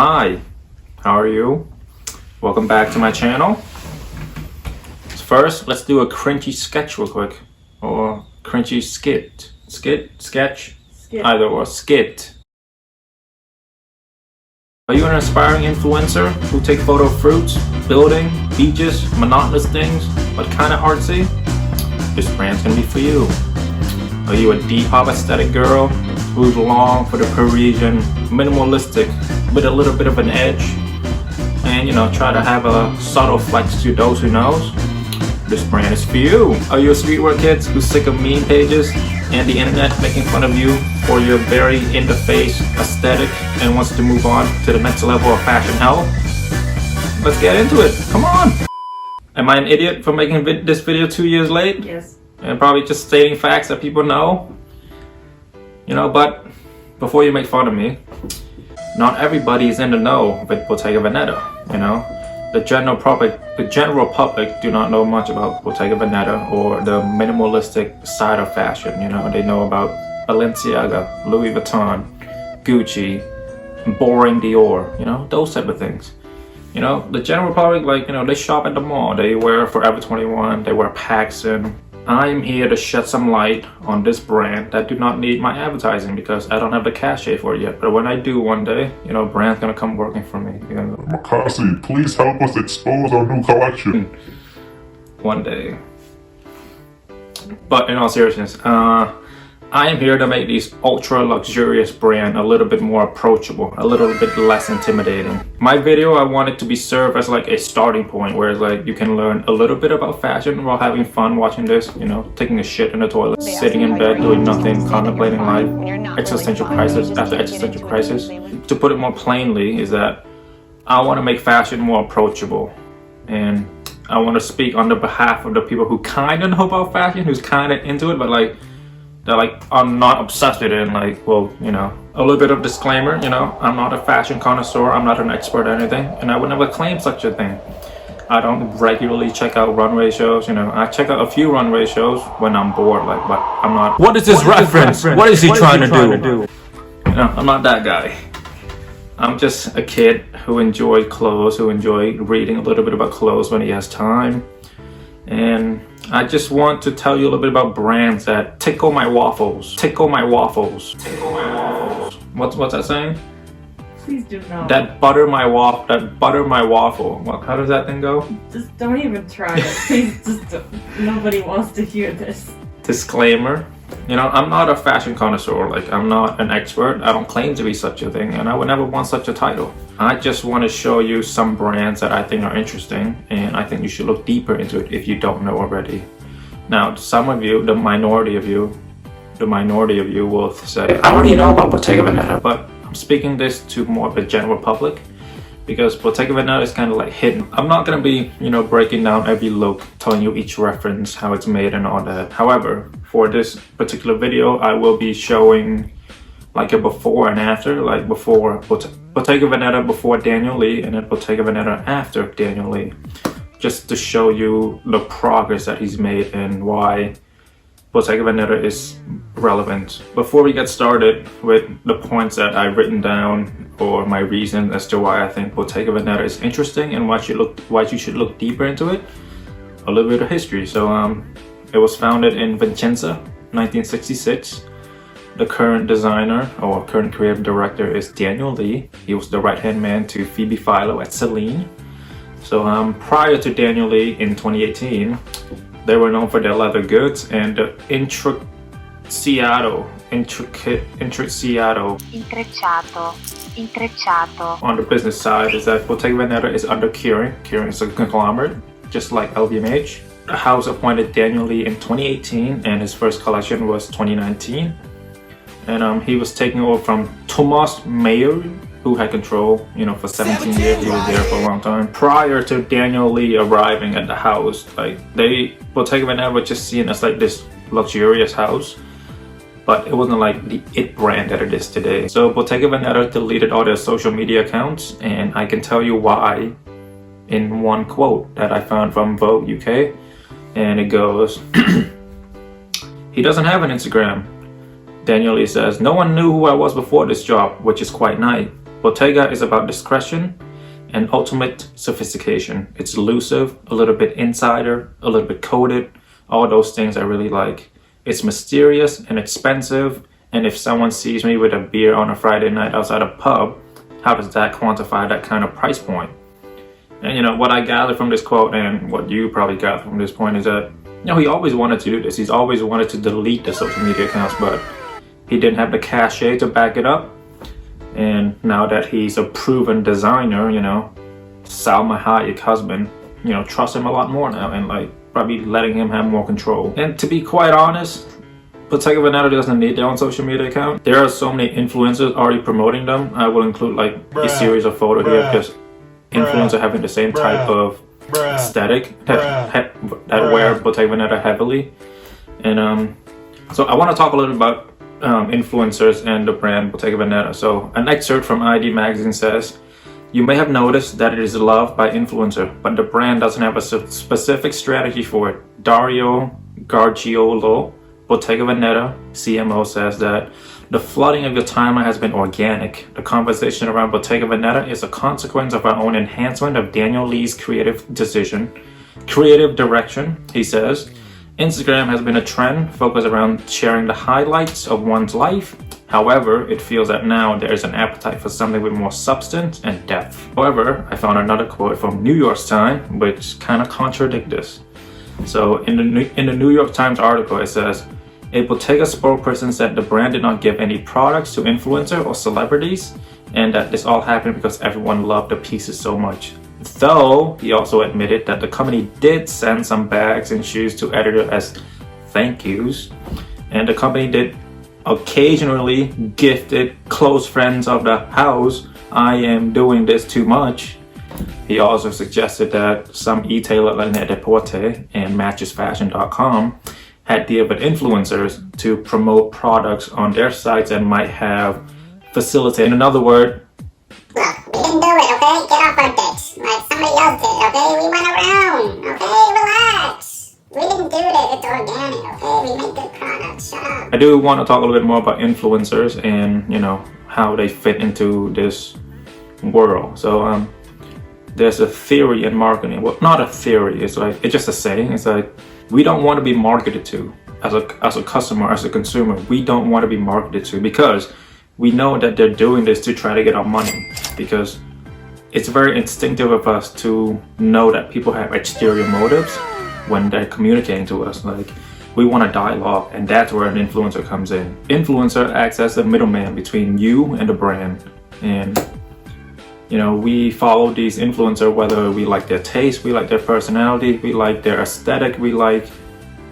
Hi, how are you? Welcome back to my channel. First, let's do a cringy sketch real quick. Or cringy skit. Sketch? Either or, skit. Are you an aspiring influencer who take photo of fruits, building, beaches, monotonous things, but kinda artsy? This brand's gonna be for you. Are you a Depop aesthetic girl who's long for the Parisian, minimalistic, with a little bit of an edge, and try to have a subtle flex to those who knows? This brand is for you. Are you a streetwear kid who's sick of meme pages and the internet making fun of you for your very in-the-face aesthetic and wants to move on to the next level of fashion hell? Let's get into it. Come on. Am I an idiot for making this video 2 years late? Yes. And probably just stating facts that people know? But before you make fun of me, not everybody is in the know with Bottega Veneta, The general public do not know much about Bottega Veneta or the minimalistic side of fashion, They know about Balenciaga, Louis Vuitton, Gucci, boring Dior, those type of things. The general public, they shop at the mall, they wear Forever 21, they wear Paxson. I'm here to shed some light on this brand that do not need my advertising because I don't have the cachet for it yet. But when I do one day, brand's gonna come working for me. Makasi, please help us expose our new collection. One day. But in all seriousness, I am here to make these ultra luxurious brand a little bit more approachable, a little bit less intimidating. My video, I want it to be served as like a starting point where you can learn a little bit about fashion while having fun watching this, taking a shit in the toilet, sitting in bed doing nothing, contemplating life, existential crisis after existential crisis. To put it more plainly is that I want to make fashion more approachable, and I want to speak on the behalf of the people who kind of know about fashion, who's kind of into it, but they're I'm not obsessed with it, and a little bit of disclaimer, I'm not a fashion connoisseur, I'm not an expert or anything, and I would never claim such a thing. I don't regularly check out runway shows, I check out a few runway shows when I'm bored, but I'm not. What is this reference? What is he trying to do? I'm not that guy. I'm just a kid who enjoys clothes, who enjoys reading a little bit about clothes when he has time. And I just want to tell you a little bit about brands that tickle my waffles. Tickle my waffles. Tickle my waffles. What's that saying? Please do not. That butter my waffle. How does that thing go? Just don't even try it. Please just don't. Nobody wants to hear this. Disclaimer. I'm not a fashion connoisseur, I'm not an expert. I don't claim to be such a thing, and I would never want such a title. I just want to show you some brands that I think are interesting, and I think you should look deeper into it if you don't know already. Now, some of you, the minority of you will say, I already know about Bottega Veneta, but I'm speaking this to more of the general public, because Bottega Veneta is kind of hidden. I'm not going to be, breaking down every look, telling you each reference, how it's made and all that. However, for this particular video, I will be showing a before and after, before Bottega Veneta before Daniel Lee, and then Bottega Veneta after Daniel Lee. Just to show you the progress that he's made and why Bottega Veneta is relevant. Before we get started with the points that I've written down or my reason as to why I think Bottega Veneta is interesting and why you should look deeper into it, a little bit of history. So it was founded in Vicenza, 1966. The current designer or current creative director is Daniel Lee. He was the right-hand man to Phoebe Philo at Celine. So prior to Daniel Lee in 2018, they were known for their leather goods and the intrecciato on the business side is that Bottega Veneta is under Kering. Kering is a conglomerate, just like LVMH. The house appointed Daniel Lee in 2018 and his first collection was 2019. And he was taking over from Thomas Mayer, who had control, for 17 years. He was there for a long time. Prior to Daniel Lee arriving at the house, Bottega Veneta was just seen as this luxurious house, but it wasn't the it brand that it is today. So Bottega Veneta deleted all their social media accounts, and I can tell you why in one quote that I found from Vogue UK, and it goes, he doesn't have an Instagram. Daniel Lee says, no one knew who I was before this job, which is quite nice. Bottega is about discretion and ultimate sophistication. It's elusive, a little bit insider, a little bit coded, all those things I really like. It's mysterious and expensive, and if someone sees me with a beer on a Friday night outside a pub, how does that quantify that kind of price point? And you know, what I gather from this quote, and what you probably gather from this point, is that, you know, he always wanted to do this. He's always wanted to delete the social media accounts, but he didn't have the cachet to back it up. And now that he's a proven designer, you know, Salma Hayek's husband, you know, trusts him a lot more now, and like probably letting him have more control. And to be quite honest, Bottega Veneta doesn't need their own social media account. There are so many influencers already promoting them. I will include like a series of photos here, just influencers having the same type of aesthetic that wear Bottega Veneta heavily. And so I want to talk a little about influencers and the brand Bottega Veneta. So an excerpt from ID magazine says, "You may have noticed that it is loved by influencer, but the brand doesn't have a specific strategy for it. Dario Gargiulo, Bottega Veneta CMO, says that the flooding of your timeline has been organic. The conversation around Bottega Veneta is a consequence of our own enhancement of Daniel Lee's creative direction," he says. "Instagram has been a trend focused around sharing the highlights of one's life. However, it feels that now there is an appetite for something with more substance and depth." However, I found another quote from New York Times which kind of contradicts this. So in the New York Times article, it says, "A Bottega spokesperson said the brand did not give any products to influencers or celebrities, and that this all happened because everyone loved the pieces so much. Though he also admitted that the company did send some bags and shoes to editors as thank yous, and the company did occasionally gifted close friends of the house, 'I am doing this too much.'" He also suggested that some e-tailer like Net-a-Porter and MatchesFashion.com had deal with influencers to promote products on their sites and might have facilitated. In other words, "Look, we didn't do it, okay? Get off our dicks. Like somebody else did, okay? We went around, okay? Relax. We didn't do it. It's organic, okay? We make good products. Shut up." I do want to talk a little bit more about influencers and, you know, how they fit into this world. So there's a theory in marketing. Well, not a theory. It's just a saying. It's like, we don't want to be marketed to as a customer, as a consumer. We don't want to be marketed to, because we know that they're doing this to try to get our money, because it's very instinctive of us to know that people have exterior motives when they're communicating to us. Like, we want a dialogue, and that's where an influencer comes in. Influencer acts as a middleman between you and the brand. And you know, we follow these influencers whether we like their taste, we like their personality, we like their aesthetic, we like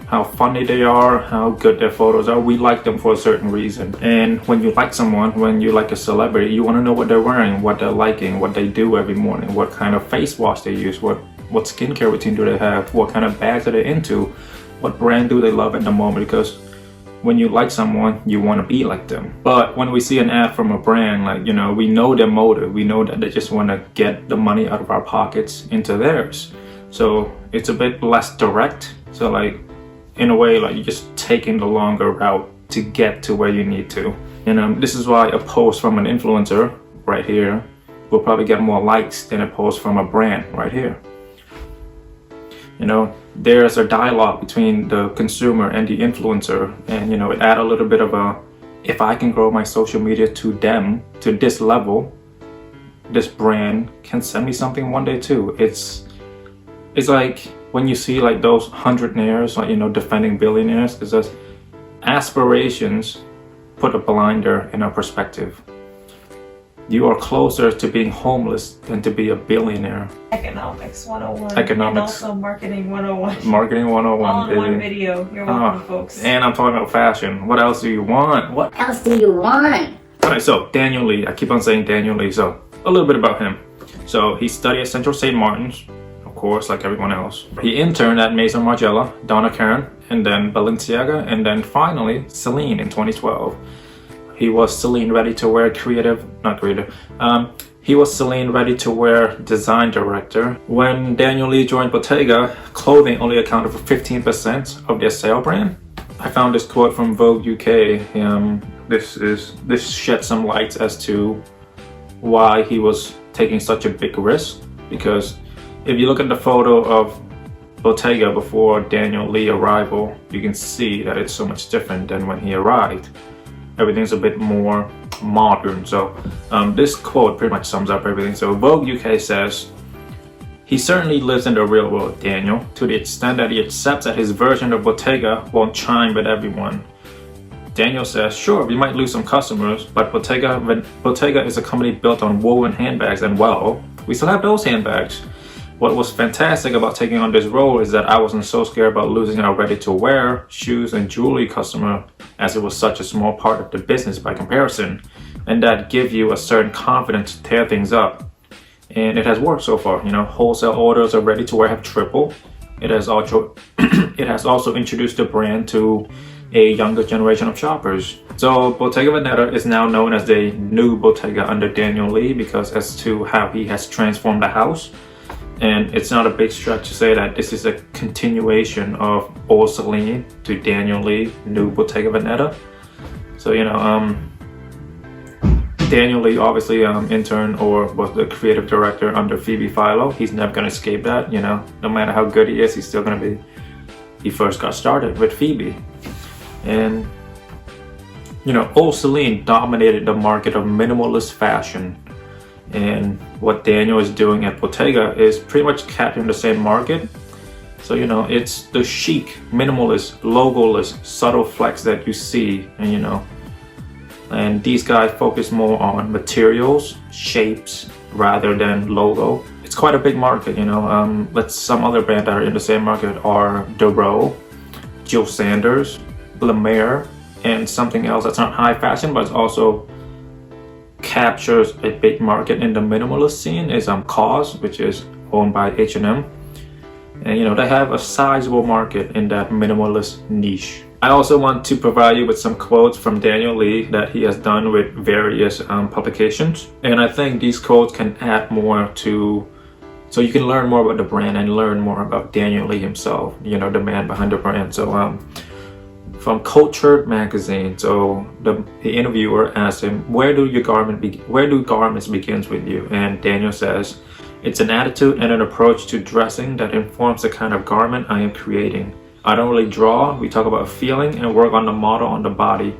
how funny they are, how good their photos are. We like them for a certain reason. And when you like someone, when you like a celebrity, you want to know what they're wearing, what they're liking, what they do every morning, what kind of face wash they use, what skincare routine do they have, what kind of bags are they into, what brand do they love at the moment. Because when you like someone, you want to be like them. But when we see an ad from a brand, like, you know, we know their motive. We know that they just want to get the money out of our pockets into theirs. So it's a bit less direct. So like, in a way, like, you're just taking the longer route to get to where you need to. And this is why a post from an influencer right here will probably get more likes than a post from a brand right here. You know, there's a dialogue between the consumer and the influencer, and you know, it add a little bit of a, if I can grow my social media to them, to this level, this brand can send me something one day too. It's like when you see like those hundredaires, like, you know, defending billionaires, it says aspirations put a blinder in our perspective. You are closer to being homeless than to be a billionaire. Economics 101. Economics. And also marketing 101. Marketing 101, All in baby. one video. You're welcome, folks. And I'm talking about fashion. What else do you want? What else do you want? Alright, so Daniel Lee. I keep on saying Daniel Lee. So a little bit about him. So he studied at Central St. Martin's, of course, like everyone else. He interned at Maison Margiela, Donna Karan, and then Balenciaga, and then finally Celine in 2012. He was Celine ready to wear he was Celine ready to wear design director. When Daniel Lee joined Bottega, clothing only accounted for 15% of their sale brand. I found this quote from Vogue UK. This shed some light as to why he was taking such a big risk, because if you look at the photo of Bottega before Daniel Lee arrival, you can see that it's so much different than when he arrived. Everything's a bit more modern. So this quote pretty much sums up everything. So Vogue UK says, "He certainly lives in the real world, Daniel, to the extent that he accepts that his version of Bottega won't chime with everyone." Daniel says, "Sure, we might lose some customers, but Bottega is a company built on woven handbags, and well, we still have those handbags. What was fantastic about taking on this role is that I wasn't so scared about losing our ready-to-wear, shoes, and jewelry customer, as it was such a small part of the business by comparison, and that give you a certain confidence to tear things up. And it has worked so far. You know, wholesale orders of ready-to-wear have tripled. It has also introduced the brand to a younger generation of shoppers. So Bottega Veneta is now known as the new Bottega under Daniel Lee, because as to how he has transformed the house. And it's not a big stretch to say that this is a continuation of old Celine to Daniel Lee, new Bottega Veneta. So, you know, Daniel Lee obviously interned or was the creative director under Phoebe Philo. He's never gonna escape that, you know. No matter how good he is, he's still gonna be, he first got started with Phoebe. And, you know, old Celine dominated the market of minimalist fashion. And what Daniel is doing at Bottega is pretty much capturing the same market. So, you know, it's the chic, minimalist, logoless, subtle flex that you see, and you know, and these guys focus more on materials, shapes, rather than logo. It's quite a big market, you know. Some other brands that are in the same market are Dior, Jill Sanders, Byeeeee, and something else that's not high fashion, but it's also captures a big market in the minimalist scene is COS, which is owned by H&M, and you know, they have a sizable market in that minimalist niche. I also want to provide you with some quotes from Daniel Lee that he has done with various publications, and I think these quotes can add more to, so you can learn more about the brand and learn more about Daniel Lee himself, you know, the man behind the brand. So from Cultured magazine, so the interviewer asked him, where do garments begins with you? And Daniel says, "It's an attitude and an approach to dressing that informs the kind of garment I am creating. I don't really draw. We talk about feeling and work on the model on the body.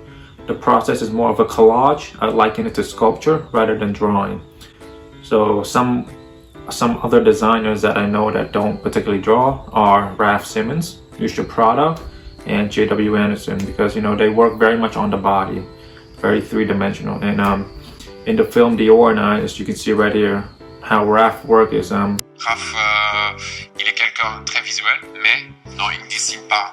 The process is more of a collage. I liken it to sculpture rather than drawing." So some other designers that I know that don't particularly draw are Raf Simons, Yusha Prada, and J.W. Anderson, because you know, they work very much on the body, very three-dimensional. And in the film Dior And I, as you can see right here, how Raf work is Raf, il est quelqu'un de très visuel, mais non, il ne dessine pas.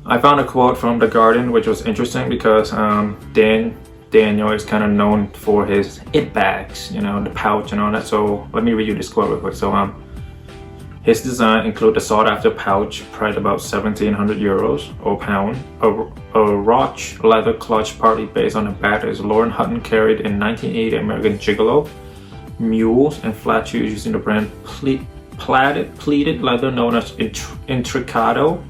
I found a quote from The Guardian which was interesting, because Daniel is kind of known for his it bags, you know, the pouch and all that. So let me read you this quote real quick. So his design include a sought after pouch priced about 1,700 euros or pound, a Roch leather clutch partly based on a bag that Lauren Hutton carried in 1980 American Gigolo, mules and flat shoes using the brand pleated leather known as Intricado,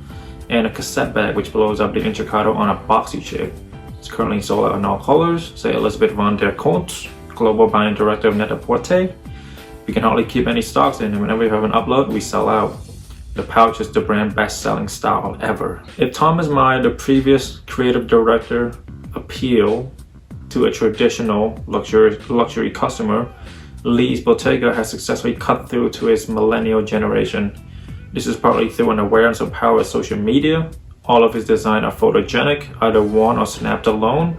and a cassette bag which blows up the Intricado on a boxy shape. It's currently sold out in all colors. Say Elizabeth van der Kont, global buying director of Net-a-Porter. We can hardly keep any stocks in, and whenever we have an upload, we sell out. The pouch is the brand best-selling style ever. If Thomas Meyer, the previous creative director, appeal to a traditional luxury customer, Lee's Bottega has successfully cut through to its millennial generation. This is partly through an awareness of power of social media. All of his designs are photogenic, either worn or snapped alone.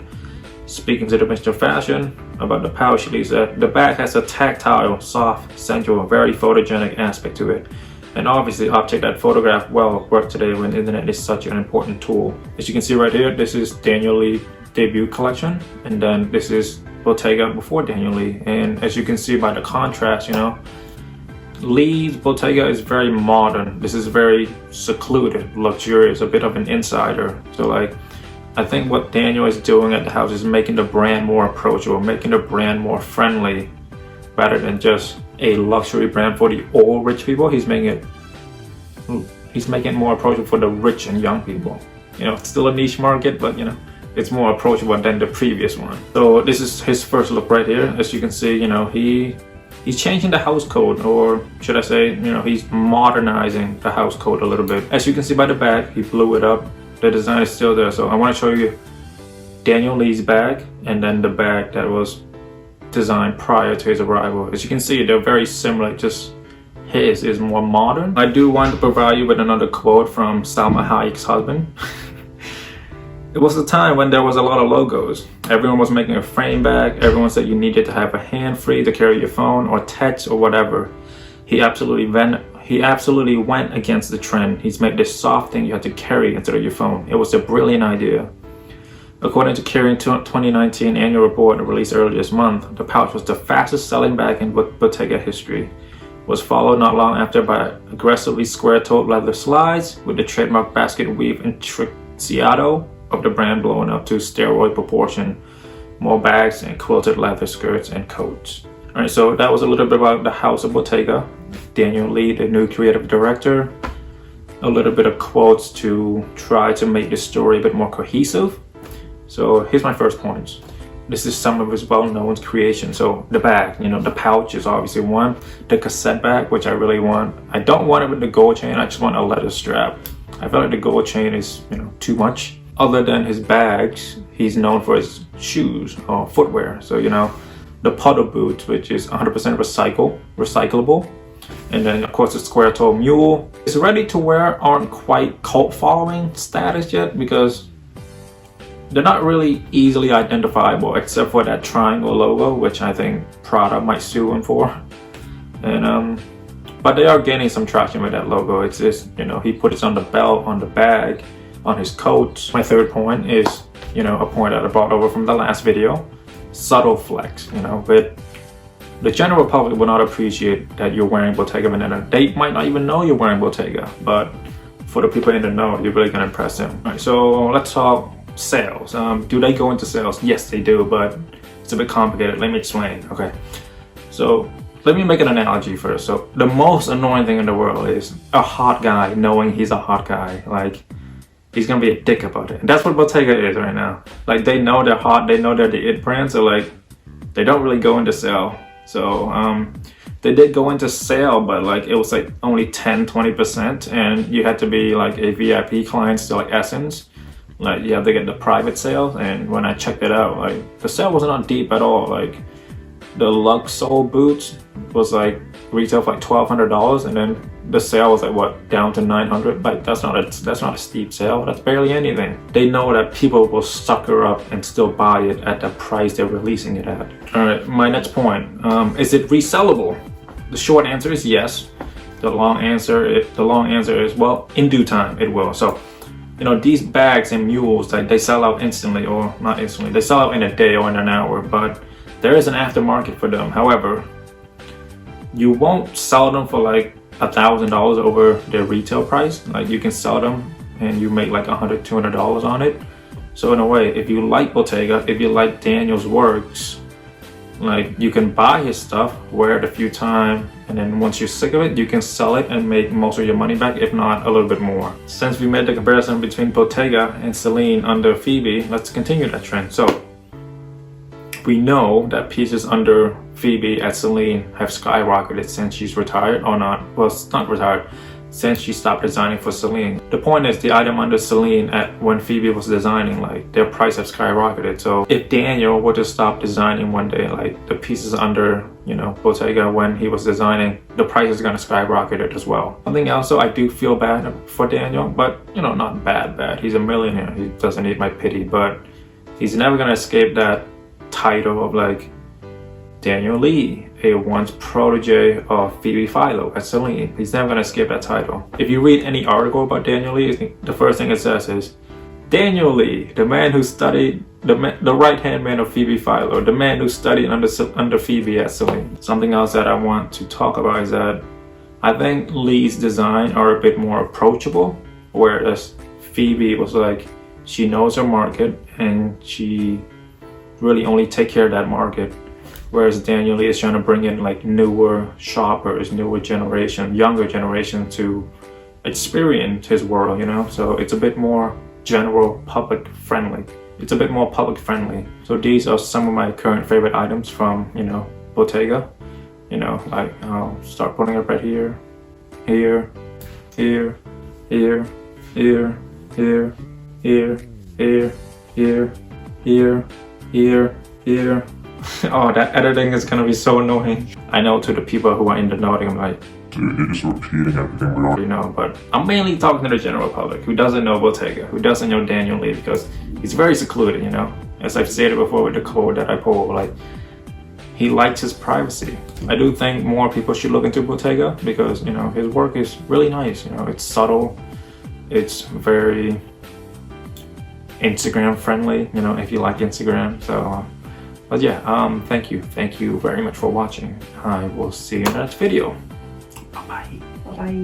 Speaking to the Mr. Fashion about the pouch, he said, "The bag has a tactile, soft, sensual, very photogenic aspect to it. And obviously object that photograph well work today when the internet is such an important tool." As you can see right here, this is Daniel Lee debut collection, and then this is Bottega before Daniel Lee. And as you can see by the contrast, you know, Lee's Bottega is very modern. This is very secluded, luxurious, a bit of an insider. So like, I think what Daniel is doing at the house is making the brand more approachable, making the brand more friendly rather than just a luxury brand for the old rich people. He's making it more approachable for the rich and young people. You know, it's still a niche market, but you know, it's more approachable than the previous one. So this is his first look right here. As you can see, you know, he's changing the house code, or should I say, you know, he's modernizing the house code a little bit. As you can see by the bag, he blew it up. The design is still there. So I want to show you Daniel Lee's bag and then the bag that was designed prior to his arrival. As you can see, they're very similar, just his is more modern. I do want to provide you with another quote from Salma Hayek's husband. It was a time when there was a lot of logos. Everyone was making a frame bag. Everyone said you needed to have a hand free to carry your phone or text or whatever. He absolutely went against the trend. He's made this soft thing you had to carry instead of your phone. It was a brilliant idea. According to Kering 2019 annual report released earlier this month, the pouch was the fastest selling bag in Bottega history. Was followed not long after by aggressively square-toed leather slides with the trademark basket weave intricciato of the brand blowing up to steroid proportion, more bags and quilted leather skirts and coats. Alright, so that was a little bit about the House of Bottega, Daniel Lee, the new creative director, a little bit of quotes to try to make the story a bit more cohesive. So here's my first point. This is some of his well-known creations. So the bag, you know, the pouch is obviously one. The cassette bag, which I really want. I don't want it with the gold chain, I just want a leather strap. I feel like the gold chain is, you know, too much. Other than his bags, he's known for his shoes or footwear. So, you know, the puddle boots, which is 100% recyclable. And then, of course, the square-toe mule. His ready-to-wear aren't quite cult following status yet because they're not really easily identifiable except for that triangle logo, which I think Prada might sue him for. And but they are gaining some traction with that logo. It's just, you know, he put it on the belt, on the bag, on his coat. My third point is, you know, a point that I brought over from the last video. Subtle flex, you know, but the general public will not appreciate that you're wearing Bottega Veneta. They might not even know you're wearing Bottega, but for the people in the know, you're really gonna impress them. All right, so let's talk sales. Do they go into sales? Yes, they do, but it's a bit complicated. Let me explain. Okay, so let me make an analogy first. So the most annoying thing in the world is a hot guy knowing he's a hot guy. Like, he's gonna be a dick about it. And that's what Bottega is right now. Like, they know they're hot, they know they're the it brand, so like, they don't really go into sale. So they did go into sale, but like, it was like only 10-20%, and you had to be like a VIP client to like Essence. Like, you have to get the private sale, and when I checked it out, like, the sale was not deep at all. Like, the Lux sole boots was like retail for like $1,200, and then the sale was like what, down to $900. Like, that's not a steep sale. That's barely anything. They know that people will sucker up and still buy it at the price they're releasing it at. All right, my next point, is it resellable? The short answer is yes. The long answer is well, in due time it will. So, you know, these bags and mules, like, they sell out instantly, or not instantly, they sell out in a day or in an hour, but there is an aftermarket for them. However, you won't sell them for like $1,000 over their retail price. Like, you can sell them and you make like $100-200 on it. So in a way, if you like Bottega, if you like Daniel's works, like, you can buy his stuff, wear it a few times, and then once you're sick of it, you can sell it and make most of your money back, if not a little bit more. Since we made the comparison between Bottega and Celine under Phoebe, let's continue that trend. So we know that pieces under Phoebe at Celine have skyrocketed since she's retired, or not, well, it's not retired, since she stopped designing for Celine. The point is, the item under Celine at when Phoebe was designing, like, their price have skyrocketed. So if Daniel were to stop designing one day, like, the pieces under, you know, Bottega when he was designing, the price is gonna skyrocket it as well. Something else, so I do feel bad for Daniel, but, you know, not bad. He's a millionaire, he doesn't need my pity, but he's never gonna escape that title of like Daniel Lee, a once protege of Phoebe Philo at Celine. He's never gonna escape that title. If you read any article about Daniel Lee, the first thing it says is, Daniel Lee, the man who studied, the right-hand man of Phoebe Philo, the man who studied under Phoebe at Celine. Something else that I want to talk about is that I think Lee's design are a bit more approachable, whereas Phoebe was like, she knows her market and she really only take care of that market. whereas Daniel Lee is trying to bring in like newer shoppers, newer generation, younger generation to experience his world, you know. So it's a bit more general public friendly. It's a bit more public friendly. So these are some of my current favorite items from, you know, Bottega. You know, like I'll start putting it right here, here, here, here, here, here, here, here, here, here, here, here. Oh, that editing is gonna be so annoying. I know to the people who are in the know, I'm like, Dude, you're just repeating everything we already you know, but I'm mainly talking to the general public who doesn't know Bottega, who doesn't know Daniel Lee, because he's very secluded, you know. As I've stated before with the code that I pulled, like, he likes his privacy. I do think more people should look into Bottega because, you know, his work is really nice. You know, it's subtle, it's very Instagram friendly, you know, if you like Instagram. So, but yeah, thank you very much for watching. I will see you in the next video. Bye-bye. Bye.